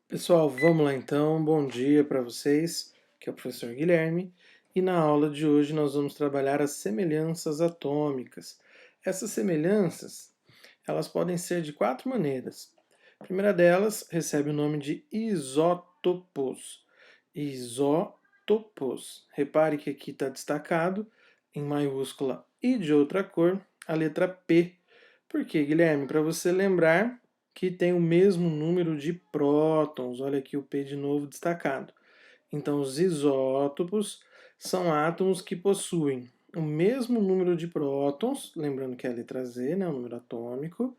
Pessoal, vamos lá então. Bom dia para vocês, que é o professor Guilherme, e na aula de hoje nós vamos trabalhar as semelhanças atômicas. Essas semelhanças, elas podem ser de quatro maneiras. A primeira delas recebe o nome de isótopos. Isótopos. Repare que aqui está destacado, em maiúscula e de outra cor, a letra P. Por quê, Guilherme? Para você lembrar que tem o mesmo número de prótons. Olha aqui o P de novo destacado. Então, os isótopos são átomos que possuem o mesmo número de prótons, lembrando que é a letra Z, né, o número atômico,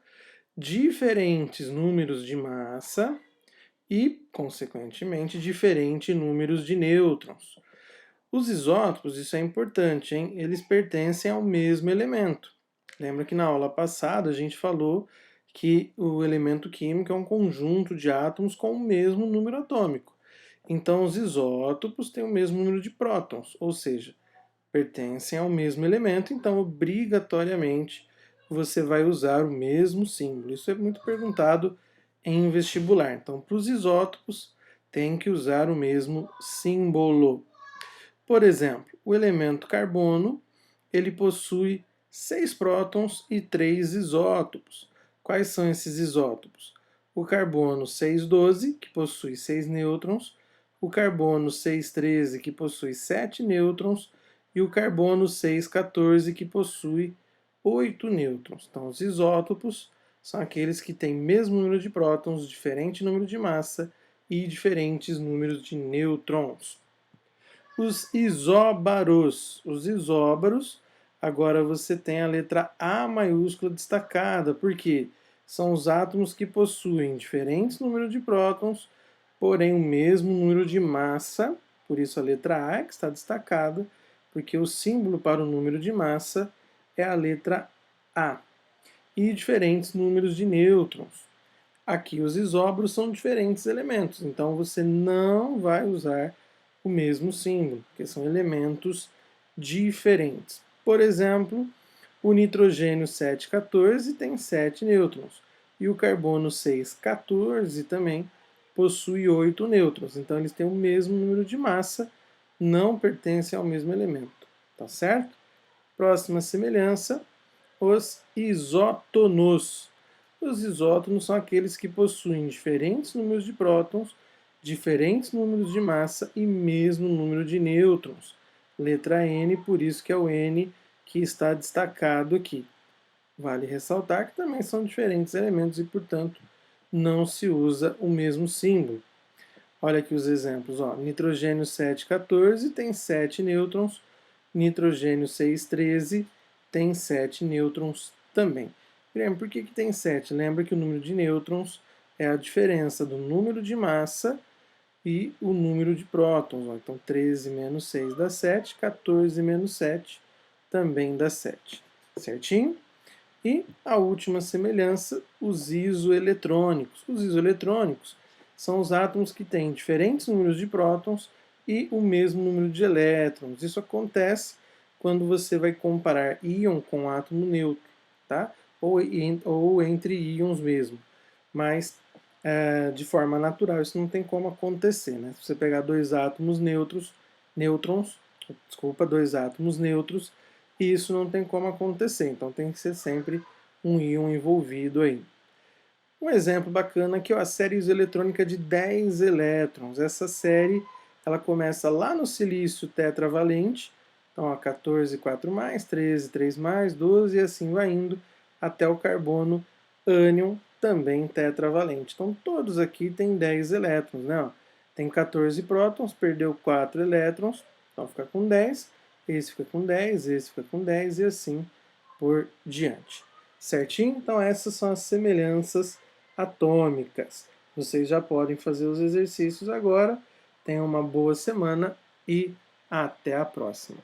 diferentes números de massa e, consequentemente, diferentes números de nêutrons. Os isótopos, isso é importante, hein? Eles pertencem ao mesmo elemento. Lembra que na aula passada a gente falou que o elemento químico é um conjunto de átomos com o mesmo número atômico. Então, os isótopos têm o mesmo número de prótons, ou seja, pertencem ao mesmo elemento, então, obrigatoriamente, você vai usar o mesmo símbolo. Isso é muito perguntado em vestibular. Então, para os isótopos, tem que usar o mesmo símbolo. Por exemplo, o elemento carbono, ele possui 6 prótons e 3 isótopos. Quais são esses isótopos? O carbono 612, que possui 6 nêutrons, o carbono 613, que possui 7 nêutrons, e o carbono 614, que possui 8 nêutrons. Então, os isótopos são aqueles que têm mesmo número de prótons, diferente número de massa e diferentes números de nêutrons. Os isóbaros. Os isóbaros, agora você tem a letra A maiúscula destacada, porque são os átomos que possuem diferentes números de prótons, porém o mesmo número de massa, por isso a letra A que está destacada, porque o símbolo para o número de massa é a letra A. E diferentes números de nêutrons. Aqui os isóbaros são diferentes elementos, então você não vai usar o mesmo símbolo, porque são elementos diferentes. Por exemplo, o nitrogênio 714 tem 7 nêutrons e o carbono 614 também possui 8 nêutrons. Então eles têm o mesmo número de massa, não pertencem ao mesmo elemento. Tá certo? Próxima semelhança, os isótonos. Os isótonos são aqueles que possuem diferentes números de prótons, diferentes números de massa e mesmo número de nêutrons. Letra N, por isso que é o N que está destacado aqui. Vale ressaltar que também são diferentes elementos e, portanto, não se usa o mesmo símbolo. Olha aqui os exemplos. Ó. Nitrogênio 714 tem 7 nêutrons, nitrogênio 613 tem 7 nêutrons também. Guilherme, por que tem 7? Lembra que o número de nêutrons é a diferença do número de massa e o número de prótons. Ó. Então, 13 menos 6 dá 7, 14 menos 7 também dá 7. Certinho? E a última semelhança, os isoeletrônicos. Os isoeletrônicos são os átomos que têm diferentes números de prótons e o mesmo número de elétrons. Isso acontece quando você vai comparar íon com átomo neutro, tá? Ou entre íons mesmo. Mas, de forma natural, isso não tem como acontecer, né? Se você pegar dois átomos dois átomos neutros, isso não tem como acontecer. Então tem que ser sempre um íon envolvido aí. Um exemplo bacana aqui é a série isoeletrônica de 10 elétrons. Essa série ela começa lá no silício tetravalente, então ó, 14, 4 mais, 13, 3 mais, 12 e assim vai indo até o carbono ânion, também tetravalente. Então todos aqui têm 10 elétrons, né? Ó, tem 14 prótons, perdeu 4 elétrons, então fica com 10, esse fica com 10, esse fica com 10 e assim por diante. Certinho? Então essas são as semelhanças atômicas. Vocês já podem fazer os exercícios agora. Tenham uma boa semana e até a próxima.